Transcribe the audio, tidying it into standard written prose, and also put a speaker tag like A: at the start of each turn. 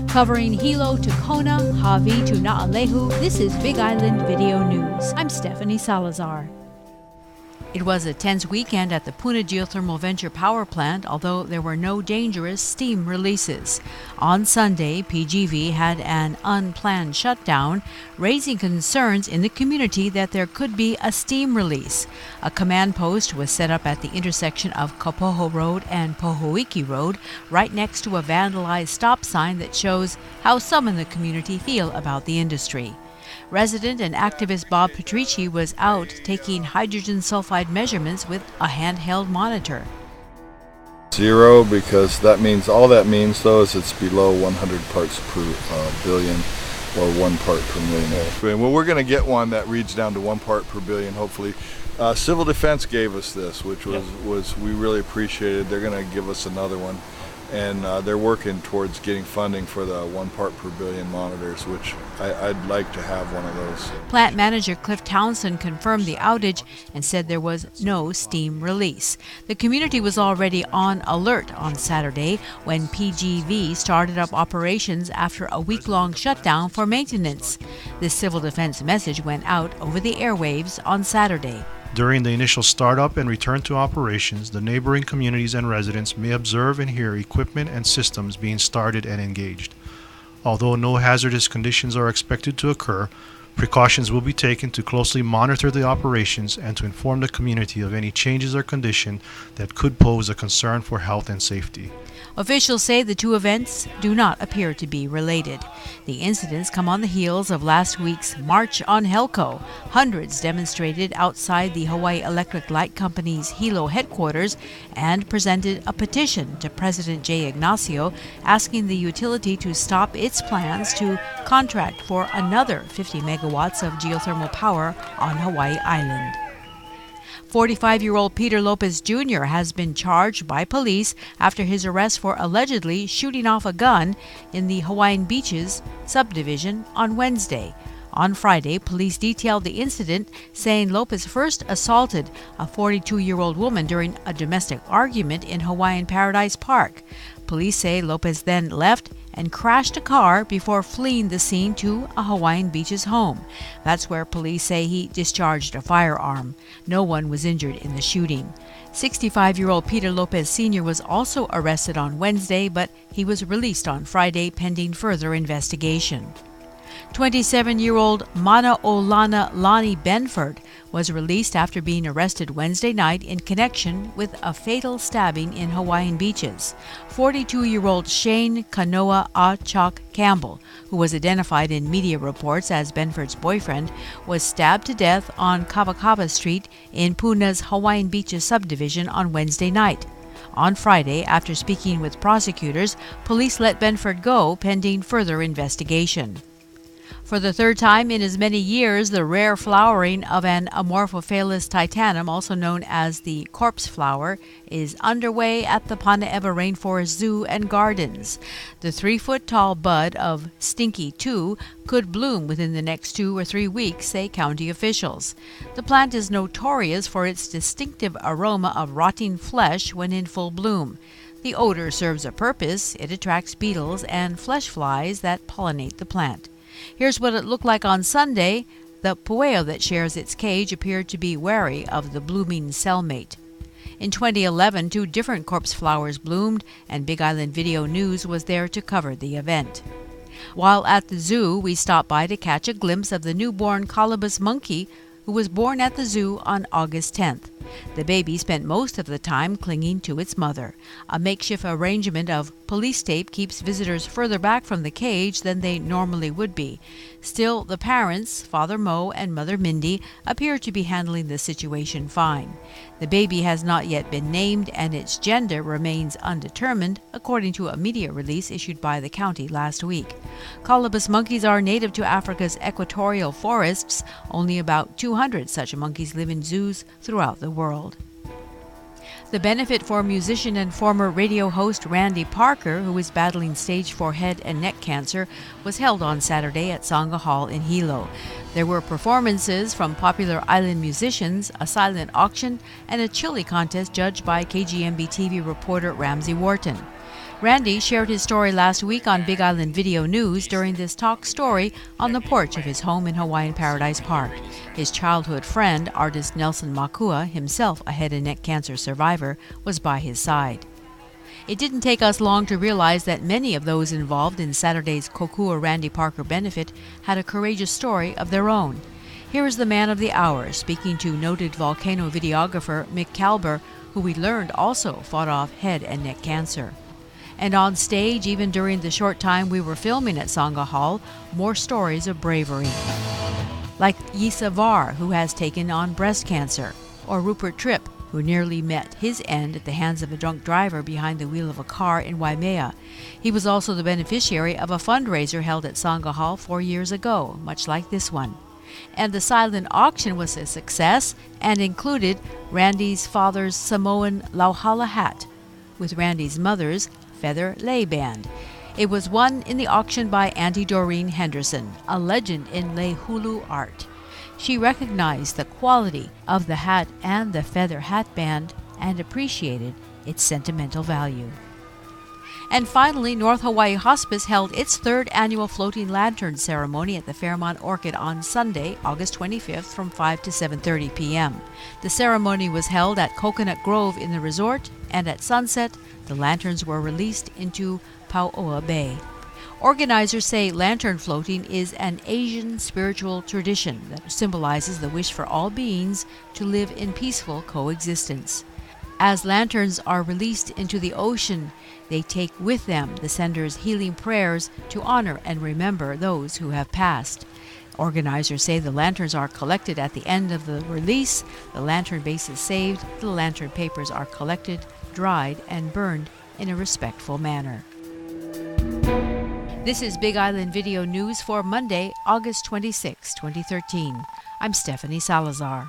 A: Covering Hilo to Kona, Hawaii to Naalehu, this is Big Island Video News. I'm Stephanie Salazar. It was a tense weekend at the PUNA geothermal venture power plant, although there were no dangerous steam releases. On Sunday, PGV had an unplanned shutdown, raising concerns in the community that there could be a steam release. A command post was set up at the intersection of Kapoho Road and Pohoiki Road, right next to a vandalized stop sign that shows how some in the community feel about the industry. Resident and activist Bob Patrici was out taking hydrogen sulfide measurements with a handheld monitor.
B: 0, because all that means though is it's below 100 parts per billion or 1 part per million. Well, we're going to get one that reads down to 1 part per billion, hopefully. Civil Defense gave us this, which was we really appreciated. They're going to give us another one. And they're working towards getting funding for the 1 part per billion monitors, which I'd like to have one of those.
A: Plant manager Cliff Townsend confirmed the outage and said there was no steam release. The community was already on alert on Saturday when PGV started up operations after a week-long shutdown for maintenance. The civil defense message went out over the airwaves on Saturday.
C: During the initial startup and return to operations, the neighboring communities and residents may observe and hear equipment and systems being started and engaged. Although no hazardous conditions are expected to occur, precautions will be taken to closely monitor the operations and to inform the community of any changes or condition that could pose a concern for health and safety.
A: Officials say the two events do not appear to be related. The incidents come on the heels of last week's March on Helco. Hundreds demonstrated outside the Hawaii Electric Light Company's Hilo headquarters and presented a petition to President Jay Ignacio asking the utility to stop its plans to contract for another 50 megawatts of geothermal power on Hawaii Island. 45-year-old Peter Lopez Jr. has been charged by police after his arrest for allegedly shooting off a gun in the Hawaiian Beaches subdivision on Wednesday. On Friday, police detailed the incident, saying Lopez first assaulted a 42-year-old woman during a domestic argument in Hawaiian Paradise Park. Police say Lopez then left and crashed a car before fleeing the scene to a Hawaiian Beaches home. That's where police say he discharged a firearm. No one was injured in the shooting. 65-year-old Peter Lopez Sr. was also arrested on Wednesday, but he was released on Friday pending further investigation. 27-year-old Manaolana Lonnie Benford was released after being arrested Wednesday night in connection with a fatal stabbing in Hawaiian Beaches. 42-year-old Shane Kanoa Achok Campbell, who was identified in media reports as Benford's boyfriend, was stabbed to death on Kawakaba Street in Puna's Hawaiian Beaches subdivision on Wednesday night. On Friday, after speaking with prosecutors, police let Benford go pending further investigation. For the third time in as many years, the rare flowering of an Amorphophallus titanum, also known as the corpse flower, is underway at the Panaeva Rainforest Zoo and Gardens. The 3-foot-tall bud of Stinky 2 could bloom within the next 2 or 3 weeks, say county officials. The plant is notorious for its distinctive aroma of rotting flesh when in full bloom. The odor serves a purpose. It attracts beetles and flesh flies that pollinate the plant. Here's what it looked like on Sunday. The pueo that shares its cage appeared to be wary of the blooming cellmate. In 2011, 2 different corpse flowers bloomed, and Big Island Video News was there to cover the event. While at the zoo, we stopped by to catch a glimpse of the newborn COLOBUS monkey, who was born at the zoo on August 10th. The baby spent most of the time clinging to its mother. A makeshift arrangement of police tape keeps visitors further back from the cage than they normally would be. Still, the parents, Father Mo and Mother Mindy, appear to be handling the situation fine. The baby has not yet been named, and its gender remains undetermined, according to a media release issued by the county last week. Colobus monkeys are native to Africa's equatorial forests. Only about 200 such monkeys live in zoos throughout the world. The benefit for musician and former radio host Randy Parker, who is battling stage 4 head and neck cancer, was held on Saturday at Sangha Hall in Hilo. There were performances from popular island musicians, a silent auction, and a chili contest judged by KGMB TV reporter Ramsey Wharton. Randy shared his story last week on Big Island Video News during this talk story on the porch of his home in Hawaiian Paradise Park. His childhood friend, artist Nelson Makua, himself a head and neck cancer survivor, was by his side. It didn't take us long to realize that many of those involved in Saturday's KOKUA Randy Parker benefit had a courageous story of their own. Here is the man of the hour speaking to noted volcano videographer Mick Kalber, who we learned also fought off head and neck cancer. And on stage, even during the short time we were filming at Sangha Hall, more stories of bravery. Like Yisa Var, who has taken on breast cancer, or Rupert Tripp, who nearly met his end at the hands of a drunk driver behind the wheel of a car in Waimea. He was also the beneficiary of a fundraiser held at Sangha Hall 4 years ago, much like this one. And the silent auction was a success and included Randy's father's Samoan Lauhala hat with Randy's mother's feather lei band. It was won in the auction by Auntie Doreen Henderson, a legend in lei hulu art. She recognized the quality of the hat and the feather hat band and appreciated its sentimental value. And finally, North Hawaii Hospice held its third annual floating lantern ceremony at the Fairmont Orchid on Sunday, August 25th from 5 to 7:30 p.m. The ceremony was held at Coconut Grove in the resort, and at sunset, the lanterns were released into Pauoa Bay. Organizers say lantern floating is an Asian spiritual tradition that symbolizes the wish for all beings to live in peaceful coexistence. As lanterns are released into the ocean, they take with them the senders' healing prayers to honor and remember those who have passed. Organizers say the lanterns are collected at the end of the release, the lantern base is saved, the lantern papers are collected, dried, and burned in a respectful manner. This is Big Island Video News for Monday, August 26, 2013. I'm Stephanie Salazar.